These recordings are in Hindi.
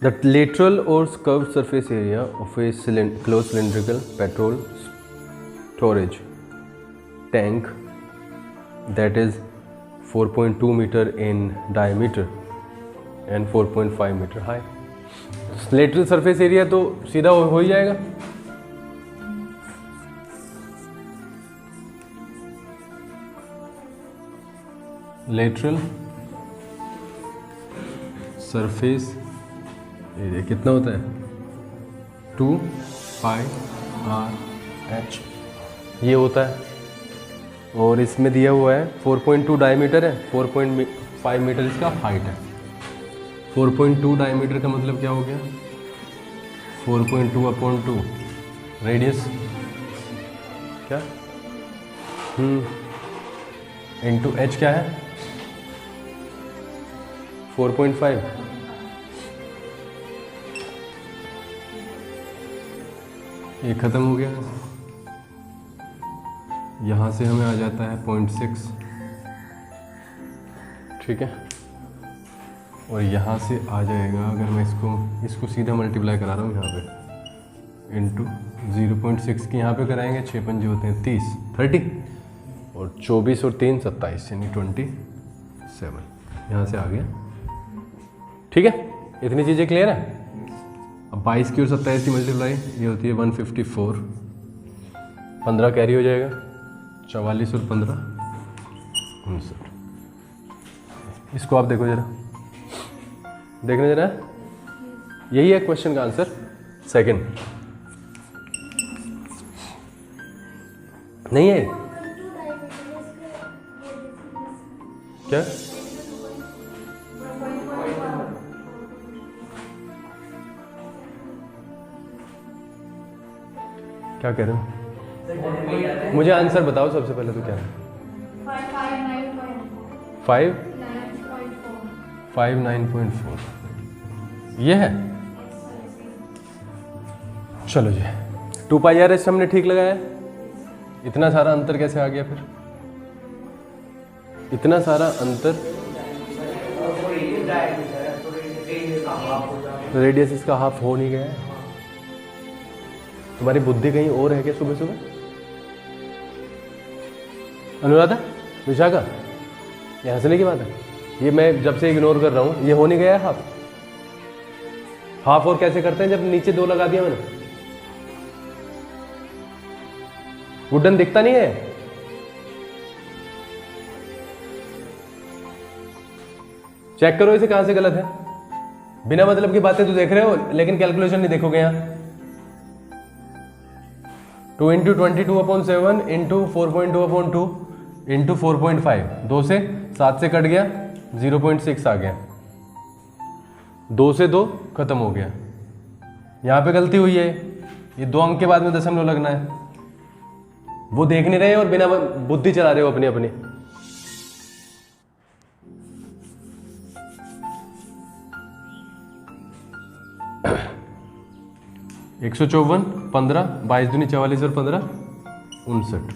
The lateral or curved surface area of a closed cylindrical petrol storage tank that is 4.2 meter in diameter and 4.5 meter high. Lateral surface area तो सीधा हो ही जाएगा. लेटरल सरफेस एरिया कितना होता है? 2 पाई आर एच ये होता है. और इसमें दिया हुआ है 4.2 डायमीटर है, 4.5 मीटर इसका हाइट है. 4.2 डायमीटर का मतलब क्या हो गया? 4.2/2 रेडियस क्या इंटू एच क्या है? 4.5. ये ख़त्म हो गया. यहाँ से हमें आ जाता है 0.6. ठीक है. और यहाँ से आ जाएगा, अगर मैं इसको सीधा मल्टीप्लाई करा रहा हूँ यहाँ पे इंटू 0.6 की यहाँ पे कराएंगे. 6 पंजे होते हैं 30 और 24 और 3 27 यानी 27. यहाँ से आ गया. ठीक है. इतनी चीज़ें क्लियर है. अब 22 की और 27 की मल्टीप्लाई ये होती है 154. 15 कैरी हो जाएगा. 44 और 15 59. इसको आप देखो जरा, देखने जरा. यही है क्वेश्चन का आंसर. सेकंड नहीं है क्या? क्या कह रहे हो? मुझे आंसर बताओ सबसे पहले. तो क्या है? 5 ये है. चलो जी. 2 पाई आर एच हमने ठीक लगाया. इतना सारा अंतर कैसे आ गया फिर? इतना सारा अंतर रेडियस इसका हाफ हो नहीं गया है. तुम्हारी बुद्धि कहीं और है क्या सुबह सुबह? अनुराधा, विशाखा, ये हंसने की बात है. ये मैं जब से इग्नोर कर रहा हूँ. ये हो नहीं गया है हाफ. हाफ और कैसे करते हैं जब नीचे 2 लगा दिया मैंने? वुडन दिखता नहीं है. चेक करो इसे कहां से गलत है. बिना मतलब की बातें तो देख रहे हो लेकिन कैलकुलेशन नहीं देखोगे. यहाँ 2 इंटू 22/7 इंटू 4.2/2 इंटू 4.5. 2 से 7 से कट गया, 0.6 आ गया. 2 से 2 खत्म हो गया. यहाँ पे गलती हुई है. ये 2 अंक के बाद में दशमलव लगना है. वो देख नहीं रहे और बिना बुद्धि चला रहे हो अपनी अपनी. एक 154 15 22 दूनी 44 और 15 59.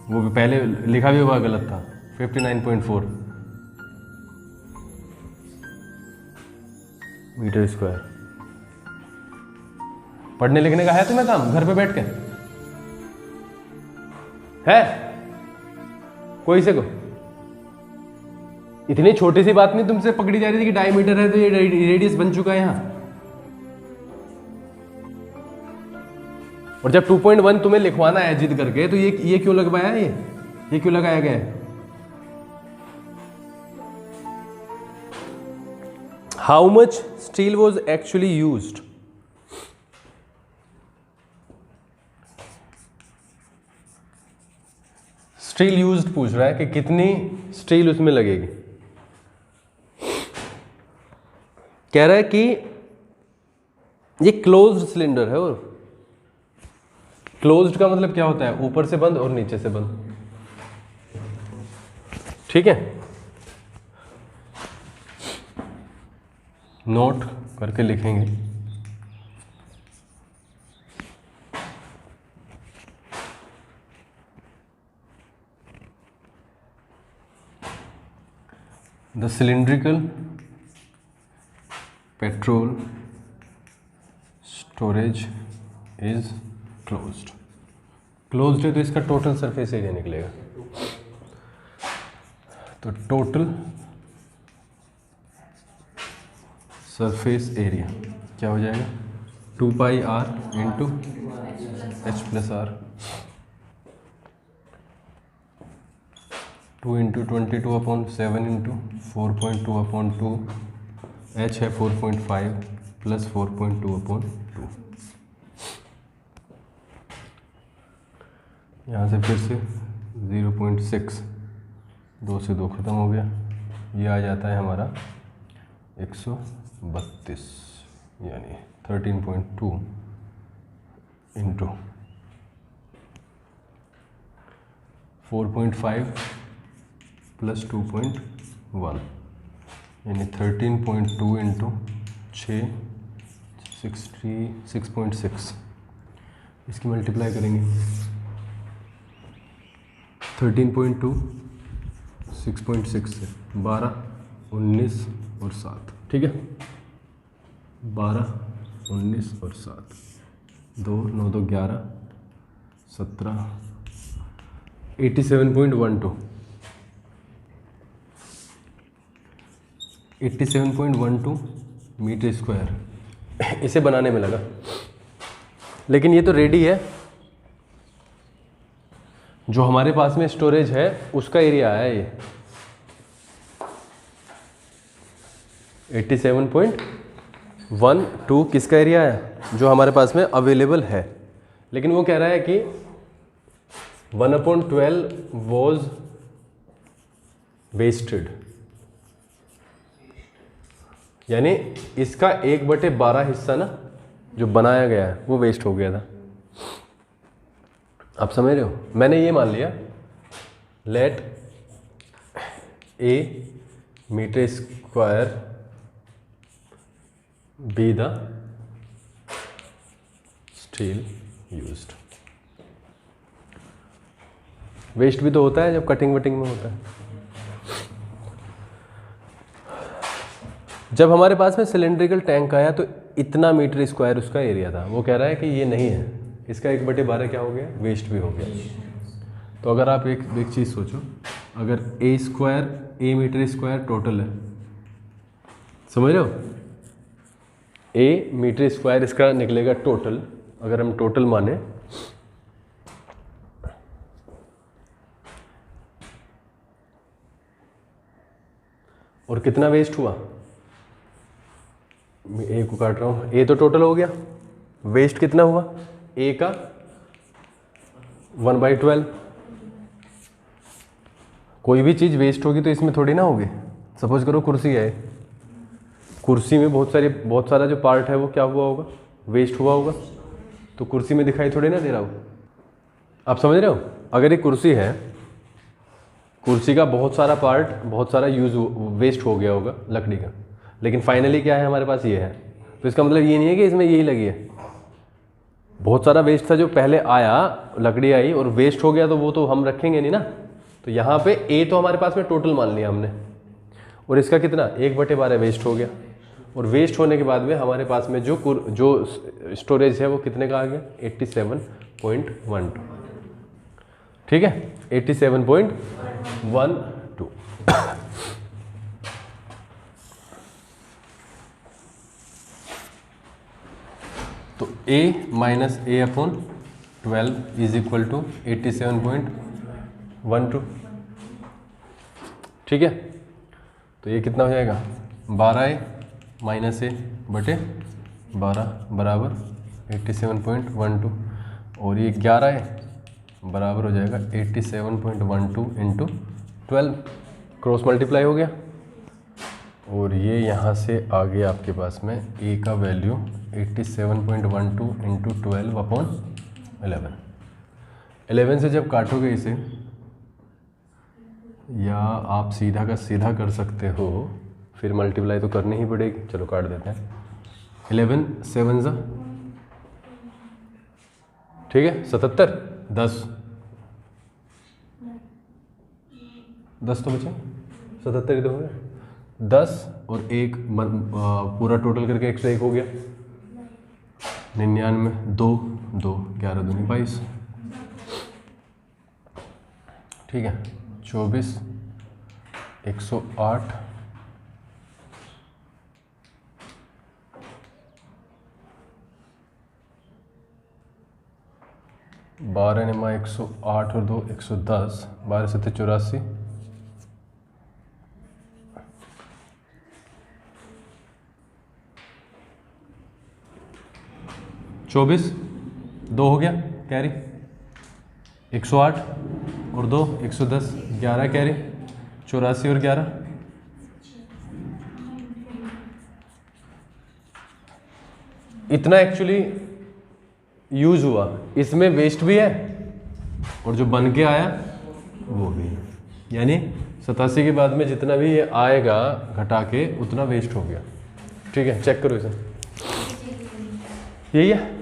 वो भी पहले लिखा भी हुआ गलत था. 59.4 मीटर स्क्वायर. पढ़ने लिखने का है तुम्हें काम घर पे बैठ के? है कोई से को? इतनी छोटी सी बात नहीं तुमसे पकड़ी जा रही थी कि डायमीटर है तो ये रेडियस बन चुका है यहाँ. और जब 2.1 तुम्हें लिखवाना है जिद करके तो ये क्यों लगवाया है? ये क्यों लगाया गया है? How much steel was actually used? Steel used पूछ रहा है कि कितनी स्टील उसमें लगेगी. कह रहा है कि ये क्लोज्ड सिलेंडर है. और क्लोज्ड का मतलब क्या होता है? ऊपर से बंद और नीचे से बंद. ठीक है. नोट करके लिखेंगे. The cylindrical petrol storage is closed. Closed है तो इसका टोटल सरफेस एरिया निकलेगा। तो टोटल सरफेस एरिया क्या हो जाएगा, 2 pi r into h plus r, 2 into 22/7 into 4.2/2, h है 4.5 प्लस 4.2/2। यहाँ से फिर से 0.6, 2 से 2 ख़त्म हो गया, ये आ जाता है हमारा 132 यानी 13.2 इंटू 4.5 प्लस 2.1 यानी 13.2 इंटू 666.6। इसकी मल्टीप्लाई करेंगे 13.2 6.6 से 12, 19 और 7, ठीक है, 12, 19 और 7, 2, 9, 2, 11, 17, 87.12, 87.12 मीटर स्क्वायर इसे बनाने में लगा। लेकिन ये तो रेडी है, जो हमारे पास में स्टोरेज है उसका एरिया आया ये 87.12 किसका एरिया आया, जो हमारे पास में अवेलेबल है। लेकिन वो कह रहा है कि 1/12 वॉज वेस्टेड, यानी इसका 1/12 हिस्सा ना जो बनाया गया है वो वेस्ट हो गया था। आप समझ रहे हो, मैंने ये मान लिया let A metre square be the steel used. Waste भी तो होता है जब कटिंग वटिंग में होता है। जब हमारे पास में सिलेंड्रिकल टैंक आया तो इतना मीटर स्क्वायर उसका एरिया था, वो कह रहा है कि ये नहीं है, इसका 1/12 क्या हो गया, वेस्ट भी हो गया। तो अगर आप एक चीज़ सोचो, अगर ए मीटर स्क्वायर टोटल है, समझ रहे हो, ए मीटर स्क्वायर इसका निकलेगा टोटल, अगर हम टोटल माने, और कितना वेस्ट हुआ, मैं ए को काट रहा हूँ, ए तो टोटल हो गया, वेस्ट कितना हुआ, ए का 1/12। कोई भी चीज़ वेस्ट होगी तो इसमें थोड़ी ना होगी। सपोज करो कुर्सी है, कुर्सी में बहुत सारा जो पार्ट है वो क्या हुआ होगा, वेस्ट हुआ होगा, तो कुर्सी में दिखाई थोड़ी ना दे रहा होगा। आप समझ रहे हो, अगर ये कुर्सी है, कुर्सी का बहुत सारा पार्ट, बहुत सारा वेस्ट हो गया होगा लकड़ी का, लेकिन फाइनली क्या है हमारे पास ये है, तो इसका मतलब ये नहीं है कि इसमें यही लगी है। बहुत सारा वेस्ट था जो पहले आया, लकड़ी आई और वेस्ट हो गया, तो वो तो हम रखेंगे नहीं ना। तो यहाँ पे ए तो हमारे पास में टोटल मान लिया हमने, और इसका कितना 1/12 वेस्ट हो गया, और वेस्ट होने के बाद में हमारे पास में जो स्टोरेज है वो कितने का आ गया, 87.12, ठीक है, 87.12। तो a minus A/12 is equal to 87.12, ठीक है। तो ये कितना हो जाएगा, 12a माइनस A/12 बराबर 87.12, और ये 11a बराबर हो जाएगा 87.12 इंटू 12, क्रॉस मल्टीप्लाई हो गया, और ये यहाँ से आगे आपके पास में a का वैल्यू 87.12 इंटू 12/11। 11 से जब काटोगे इसे, या आप सीधा का सीधा कर सकते हो, फिर मल्टीप्लाई तो करनी ही पड़ेगी, चलो काट देते हैं। 11 7 जा, ठीक है, 77, 10 तो बचे, 77 ही तो हो गया, 10 और 1 पूरा टोटल करके 101 हो गया, 99 2 2 11 दूनी 22, ठीक है। 24 108 12 निमा 108 और 2 110, 12 7 84, 24 2 हो गया कैरी, 108 और 2 110, 11 कैरी, 84 और 11, इतना एक्चुअली यूज हुआ। इसमें वेस्ट भी है और जो बन के आया वो भी है, यानी 87 के बाद में जितना भी ये आएगा घटा के उतना वेस्ट हो गया, ठीक है। चेक करो इसे, यही है।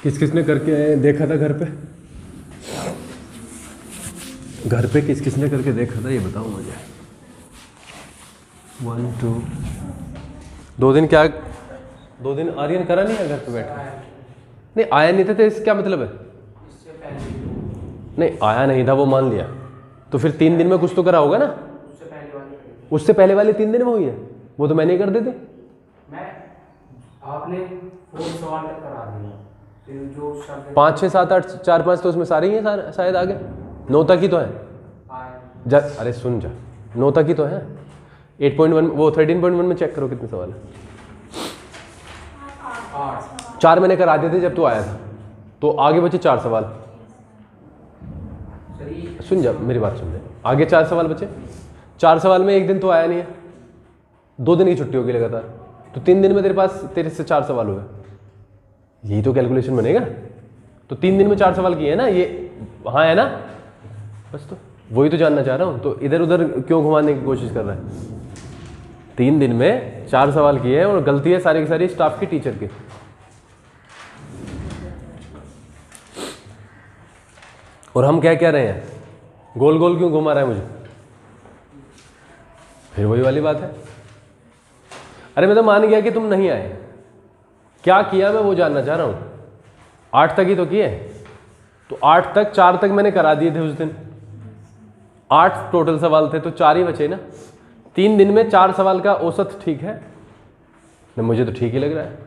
किस किसने करके देखा था घर पे? घर पे किस किसने करके देखा था ये बताओ मुझे। 1 2 2 दिन क्या, 2 दिन आर्यन करा नहीं है घर पे बैठा? नहीं आया नहीं था तो इसका क्या मतलब है? नहीं आया नहीं था वो मान लिया, तो फिर 3 दिन में कुछ तो करा होगा ना। उससे पहले वाले 3 दिन में हुई है, वो तो मैंने ही कर देते। आपने 4 सवाल तक करा दिया, 5 6 7 8 4 5 तो उसमें सारे ही हैं शायद, आगे 9 तक ही तो है। अरे सुन जा, 9 तक ही तो है। 8.1 वो 13.1 में चेक करो कितने सवाल है। 4 मैंने करा दिए थे जब तू आया था, तो आगे बचे 4 सवाल। सुन जा मेरी बात सुन ले, आगे 4 सवाल बचे। 4 सवाल में एक दिन तो आया नहीं है, 2 दिन की छुट्टी होगी लगातार, तो 3 दिन में तेरे से 4 सवाल हुए। यही तो कैलकुलेशन बनेगा। तो 3 दिन में 4 सवाल किए हैं ना, ये हाँ है ना, बस तो वही तो जानना चाह रहा हूँ। तो इधर उधर क्यों घुमाने की कोशिश कर रहा है? 3 दिन में 4 सवाल किए हैं और गलती है सारी की सारी स्टाफ की, टीचर की। और हम क्या कह रहे हैं, गोल गोल क्यों घुमा रहा है मुझे? फिर वही वाली बात है। अरे मैं तो मान गया कि तुम नहीं आए, क्या किया मैं वो जानना चाह रहा हूं। 8 तक ही तो किए, तो 8 तक 4 तक मैंने करा दिए थे उस दिन। 8 टोटल सवाल थे तो 4 ही बचे ना। 3 दिन में 4 सवाल का औसत ठीक है ना? मुझे तो ठीक ही लग रहा है,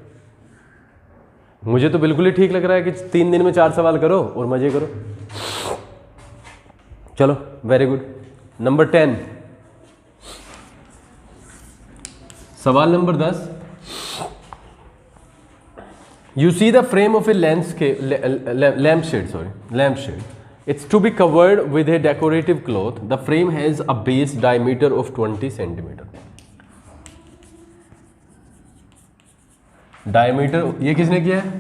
मुझे तो बिल्कुल ही ठीक लग रहा है कि 3 दिन में 4 सवाल करो और मजे करो। चलो वेरी गुड। नंबर 10, सवाल number 10। You see the frame of a lampshade. It's to be covered with a decorative cloth. The frame has a base diameter of 20 centimeter. Diameter ये किसने किया है?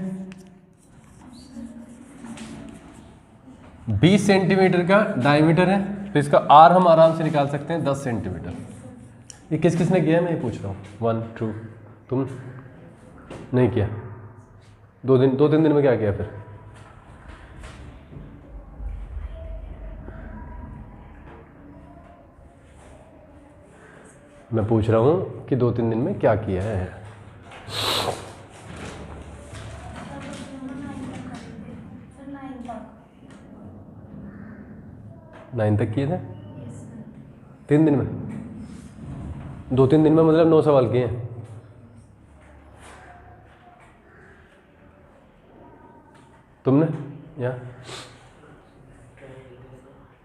20 सेंटीमीटर का डायमीटर है, तो इसका R हम आराम से निकाल सकते हैं 10 सेंटीमीटर। ये किस किसने किया है मैं ये पूछ रहा हूँ। 1 2 तुम नहीं किया। 2-3 दिन में क्या किया फिर? मैं पूछ रहा हूं कि 2-3 दिन में क्या किया है। नाइन तक किए थे 3 दिन में। 2-3 दिन में मतलब 9 सवाल किए हैं। तुमने या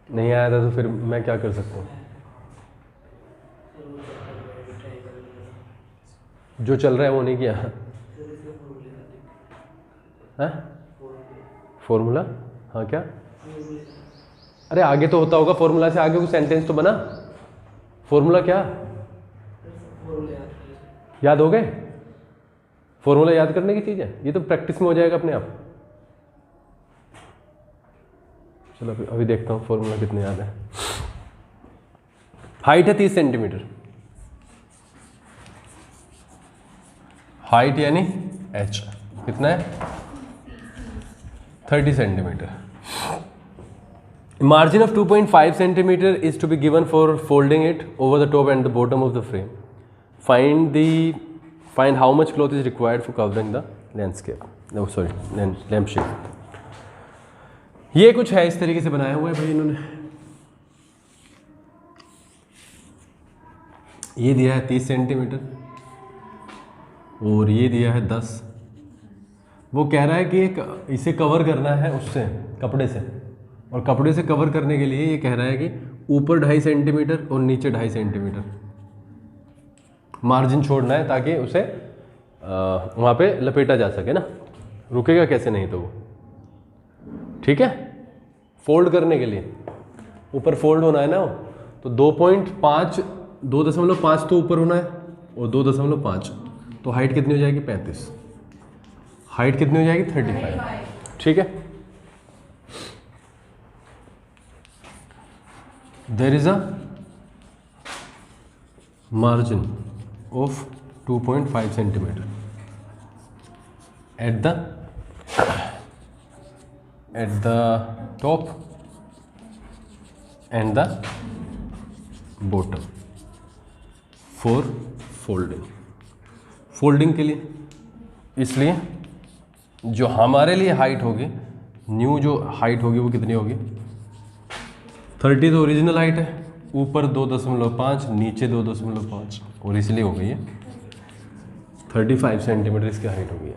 नहीं आया था तो फिर मैं क्या कर सकता हूँ? जो चल रहा है वो नहीं किया है? फॉर्मूला? हाँ क्या? अरे आगे तो होता होगा, फॉर्मूला से आगे कोई सेंटेंस तो बना। फॉर्मूला क्या याद हो गए? फॉर्मूला याद करने की चीज़ है, ये तो प्रैक्टिस में हो जाएगा अपने आप। चलो अभी देखता हूँ फॉर्मूला कितने याद है। हाइट है 30 सेंटीमीटर, हाइट यानी h कितना है 30 centimetre. Margin of 2.5 centimeter is to be given for folding it over the top and the bottom of the frame. Find how much cloth is required for covering the landscape. No, sorry, lampshade. ये कुछ है इस तरीके से बनाया हुआ है भाई इन्होंने. ये दिया है 30 सेंटीमीटर और ये दिया है 10. वो कह रहा है कि इसे कवर करना है उससे कपड़े से, और कपड़े से कवर करने के लिए ये कह रहा है कि ऊपर 2.5 सेंटीमीटर और नीचे 2.5 सेंटीमीटर मार्जिन छोड़ना है ताकि उसे वहाँ पे लपेटा जा सके ना. रुकेगा कैसे नहीं तो वो. ठीक है. फोल्ड करने के लिए ऊपर फोल्ड होना है ना वो, तो 2.5 तो ऊपर होना है और 2.5 तो हाइट कितनी हो जाएगी 35. हाइट कितनी हो जाएगी 35. ठीक है. There is a margin of 2.5 centimetre at the top and the bottom for folding के लिए. इसलिए जो हमारे लिए हाइट होगी, न्यू जो हाइट होगी वो कितनी होगी 30 तो ओरिजिनल हाइट है, ऊपर 2.5 नीचे 2.5 और इसलिए हो गई है 35 सेंटीमीटर इसकी हाइट हो गई है.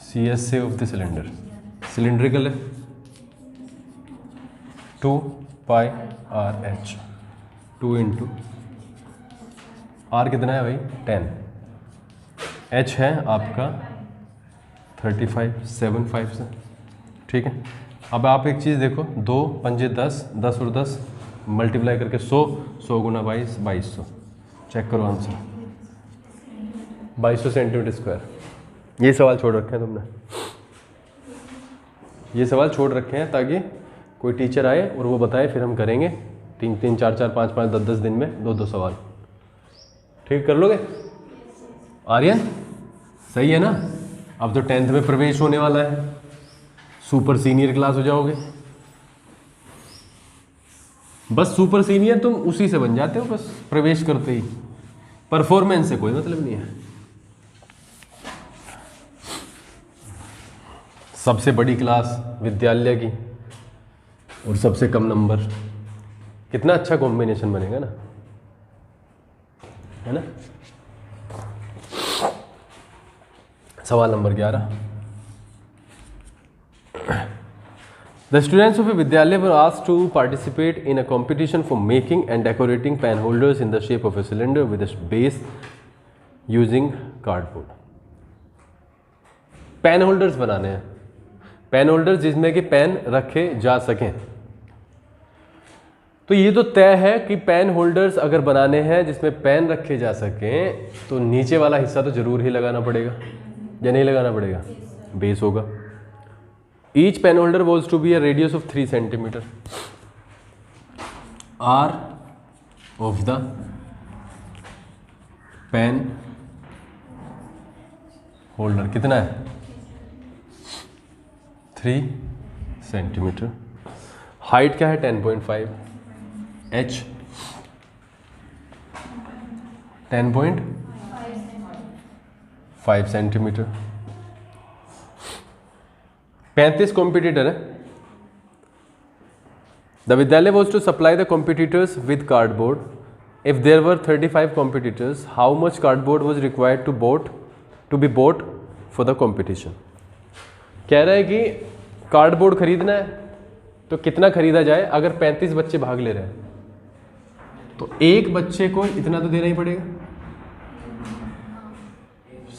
सी एस से ऑफ द सिलेंडर सिलेंड्रिकल है 2 pi R H 2 into are कितना है भाई 10, एच है आपका 35.75 से. ठीक है. अब आप एक चीज़ देखो, 2 पंजे 10, 10 और 10 मल्टीप्लाई करके 100 गुना 22 2200. चेक करो आंसर 2200 सेंटीमीटर स्क्वायर. ये सवाल छोड़ रखे हैं तुमने, ये सवाल छोड़ रखे हैं ताकि कोई टीचर आए और वो बताए, फिर हम करेंगे 3 4 5 5 10 दिन में 2 सवाल. ठीक कर लोगे आर्यन? सही है ना. अब तो 10th में प्रवेश होने वाला है, सुपर सीनियर क्लास हो जाओगे. बस सुपर सीनियर तुम उसी से बन जाते हो, बस प्रवेश करते ही. परफॉर्मेंस से कोई मतलब नहीं है. सबसे बड़ी क्लास विद्यालय की और सबसे कम नंबर, कितना अच्छा कॉम्बिनेशन बनेगा ना, है ना. सवाल number 11. The students of a Vidyalaya were asked to participate in a competition for making and decorating pen holders in the shape of a cylinder with a base using cardboard. Pen holders बनाने हैं, पेन होल्डर्स जिसमें कि पेन रखे जा सकें. तो ये तो तय है कि पेन होल्डर्स अगर बनाने हैं जिसमें पेन रखे जा सकें तो नीचे वाला हिस्सा तो जरूर ही लगाना पड़ेगा या नहीं लगाना पड़ेगा, बेस होगा. Each pen holder was to be a radius of 3 centimeter. R of the pen holder कितना है 3 सेंटीमीटर. हाइट क्या है 10.5. H 10.5 centimetre. 35 कॉम्पिटिटर है. द विद्यालय was to supply the competitors with cardboard. If there were 35 competitors, how much cardboard was required to be bought for the competition. कह रहा है कि कार्डबोर्ड खरीदना है तो कितना खरीदा जाए. अगर 35 बच्चे भाग ले रहे हैं तो एक बच्चे को इतना तो देना ही पड़ेगा.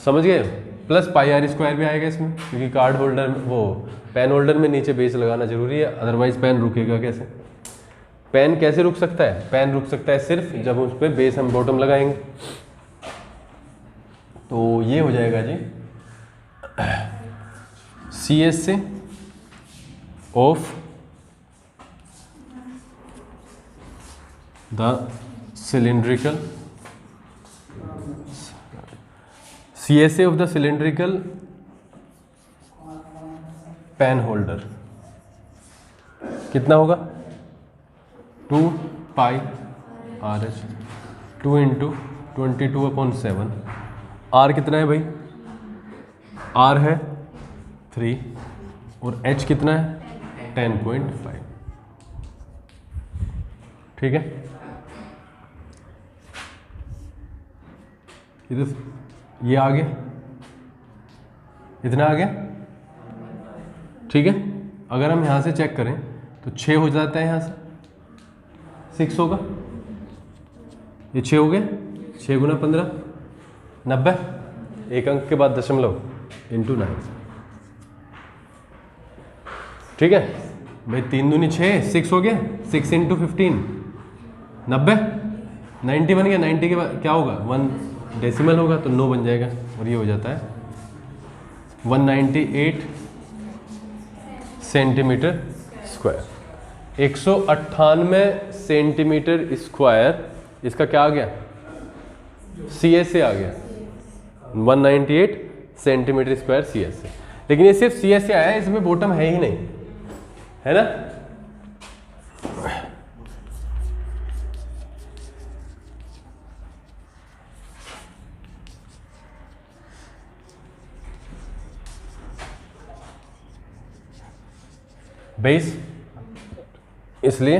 समझ गए. प्लस पाई आर स्क्वायर भी आएगा इसमें, क्योंकि कार्ड होल्डर वो पेन होल्डर में नीचे बेस लगाना जरूरी है, अदरवाइज पेन रुकेगा कैसे. पेन कैसे रुक सकता है? पेन रुक सकता है सिर्फ जब उस पर बेस हम बॉटम लगाएंगे. तो ये हो जाएगा जी सी एस से of the cylindrical CSA of the cylindrical pen holder कितना होगा? 2 पाई RH 2 इंटू 22/7। R कितना है भाई? R है 3 और H कितना है? 10.5। ठीक है, इधर ये आ गया, इतना आ गया। ठीक है, अगर हम यहाँ से चेक करें तो 6 हो जाता है, यहाँ से 6 होगा, ये 6 हो गया, 6 गुना 15 90, एक अंक के बाद दशमलव इंटू 9। ठीक है भाई, 3 दूनी 6, 6 हो गया, 6 इंटू 15 90, 90 बन गया। 90 के बाद क्या होगा? 1 डेसिमल होगा तो 9 बन जाएगा और ये हो जाता है 198 सेंटीमीटर स्क्वायर। 198 सेंटीमीटर स्क्वायर इसका क्या आ गया? CSA आ गया, 198 सेंटीमीटर स्क्वायर CSA। लेकिन ये सिर्फ CSA आया है, इसमें बॉटम है ही नहीं, है ना? बेस, इसलिए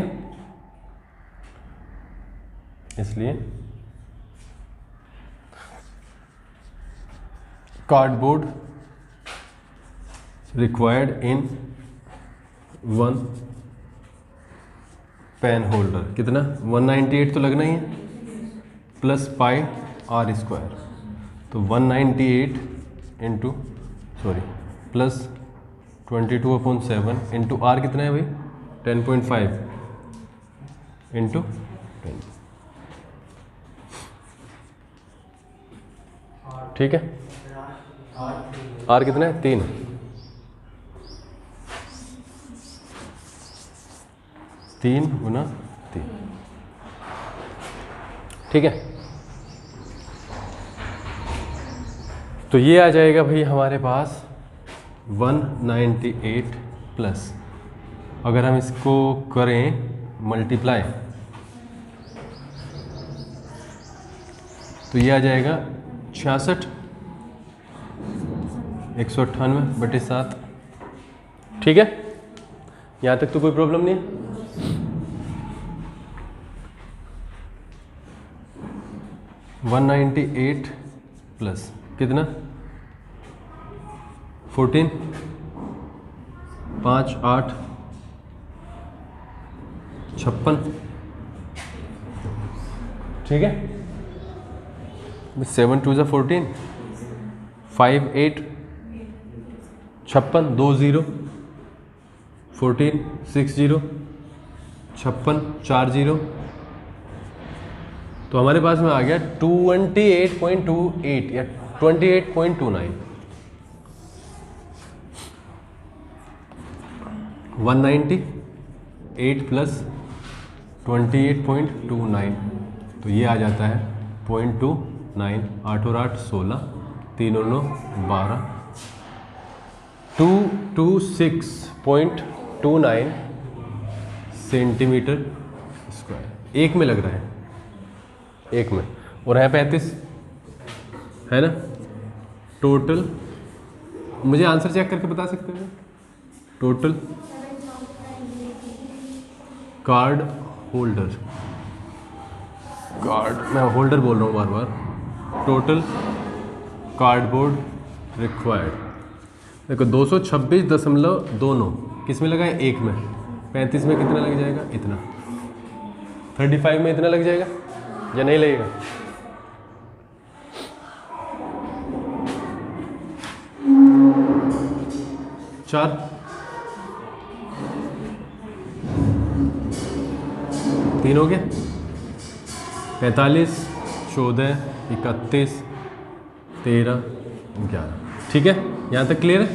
cardboard required in 1 pen holder कितना? 198 तो लगना ही है, प्लस पाई R स्क्वायर, तो 198 इंटू प्लस 22/7 इंटू R कितना है भाई? 10.5 इंटू 10। ठीक है, R कितना है? 3। 3 गुना 3। ठीक है, तो ये आ जाएगा भाई हमारे पास 198 प्लस, अगर हम इसको करें मल्टीप्लाई तो ये आ जाएगा 66 198/7। ठीक है, यहाँ तक तो कोई प्रॉब्लम नहीं है। वन 198 प्लस कितना? 14 5 8 56। ठीक है, 7 2 14, 5 8 56, 2 0 14 6 0 56 4 0, तो हमारे पास में आ गया 28.28 या 28.29। 198 प्लस 28.29, तो ये आ जाता है 0.29। 8 और 8 16, 3 और 9 12, 226.29 सेंटीमीटर स्क्वायर। एक में लग रहा है, एक में, और है 35, है ना? टोटल, मुझे आंसर चेक करके बता सकते हैं? टोटल कार्ड होल्डर, कार्ड, मैं होल्डर बोल रहा हूँ बार बार। टोटल कार्डबोर्ड रिक्वायर्ड, देखो 226.29 किस में लगा है? एक में। 35 में कितना लग जाएगा? इतना। 35 में इतना लग जाएगा या नहीं लगेगा? चार, 3 हो गया, 45 14 31 13 11। ठीक है, यहाँ तक क्लियर है?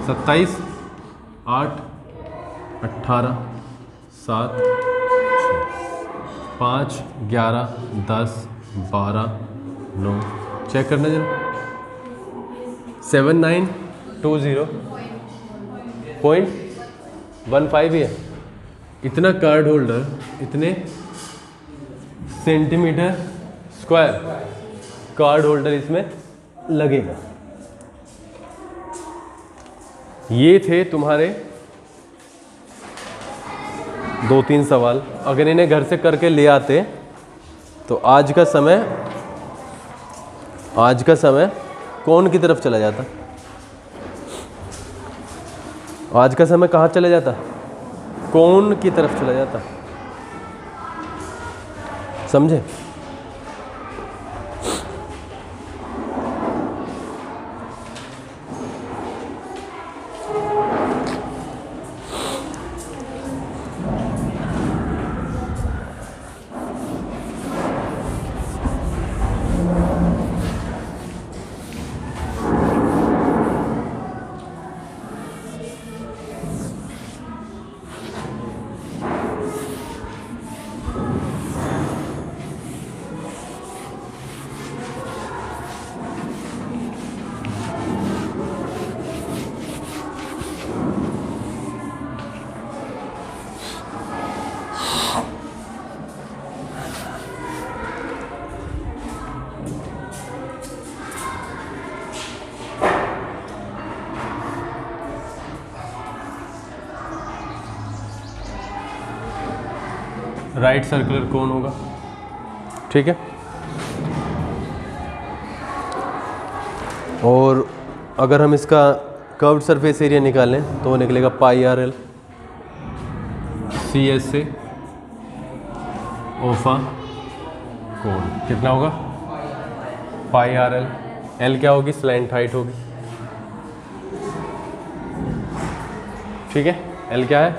27 8 18 7 5 11 10 12 9, चेक करना जरा। 7920.15 ही है। इतना कार्ड होल्डर इतने सेंटीमीटर स्क्वायर कार्ड होल्डर इसमें लगेगा। ये थे तुम्हारे 2-3 सवाल। अगर इन्हें घर से करके ले आते तो आज का समय कौन की तरफ चला जाता? आज का समय कहाँ चला जाता? कौन की तरफ चला जाता? समझे? राइट सर्कुलर कौन होगा? ठीक है। और अगर हम इसका कर्व्ड सरफेस एरिया निकालें तो वो निकलेगा पाई आर एल सी एस से ओफा कोण कितना होगा? Pi r L. एल क्या होगी? स्लैंट हाइट होगी। ठीक है, एल क्या है?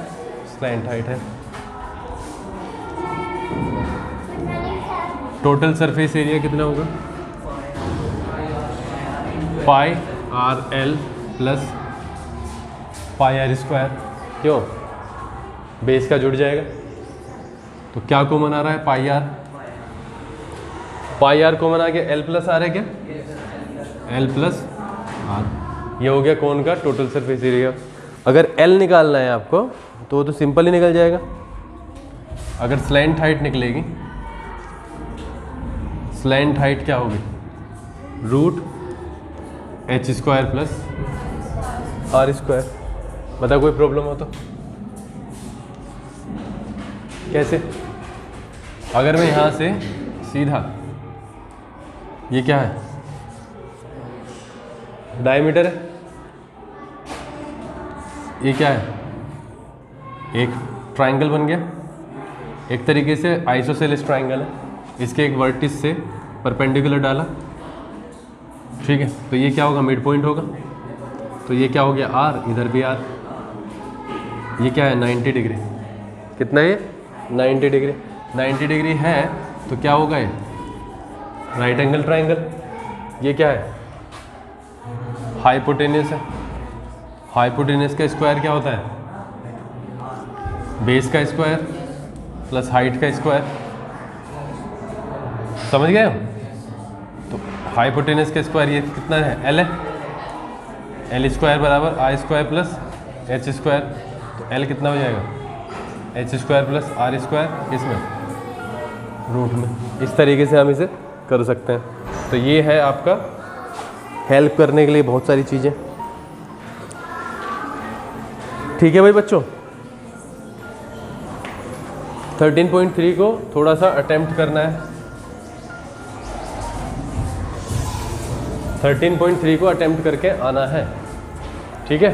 स्लैंट हाइट है। टोटल सरफेस एरिया कितना होगा? Pi r l plus pi r square. क्यों? बेस का जुड़ जाएगा तो क्या कॉमन आ रहा है? पाई आर कॉमन आ गया। एल प्लस आर है क्या? L plus R. ये हो गया कौन का टोटल सरफेस एरिया। अगर एल निकालना है आपको तो वो तो सिंपल ही निकल जाएगा। अगर स्लैंट हाइट निकलेगी, स्लैंट हाइट क्या होगी? Root h square plus r square. बता कोई प्रॉब्लम हो तो? कैसे? अगर मैं यहाँ से सीधा, ये क्या है? डायमीटर है। ये क्या है? एक ट्रायंगल बन गया। एक तरीके से आइसोसेलेस ट्रायंगल है। इसके एक वर्टिस से परपेंडिकुलर डाला। ठीक है, तो ये क्या होगा? मिड पॉइंट होगा। तो ये क्या हो गया? आर। इधर भी आर। ये क्या है? 90 डिग्री। कितना है? 90 डिग्री। 90 डिग्री है तो क्या होगा? ये राइट एंगल ट्रायंगल। ये क्या है? हाइपोटेन्यूस है। हाइपोटेन्यूस का स्क्वायर क्या होता है? बेस का स्क्वायर प्लस हाइट का स्क्वायर। समझ गए हो? तो हाइपोटेनस का स्क्वायर ये कितना है? एल है। एल स्क्वायर बराबर i square plus h square. तो एल कितना हो जाएगा? H square plus r square. इसमें रूट में। इस तरीके से हम इसे कर सकते हैं। तो ये है आपका हेल्प करने के लिए बहुत सारी चीज़ें। ठीक है भाई बच्चों, 13.3 को थोड़ा सा अटेम्प्ट करना है। 13.3 को अटेम्प्ट करके आना है। ठीक है।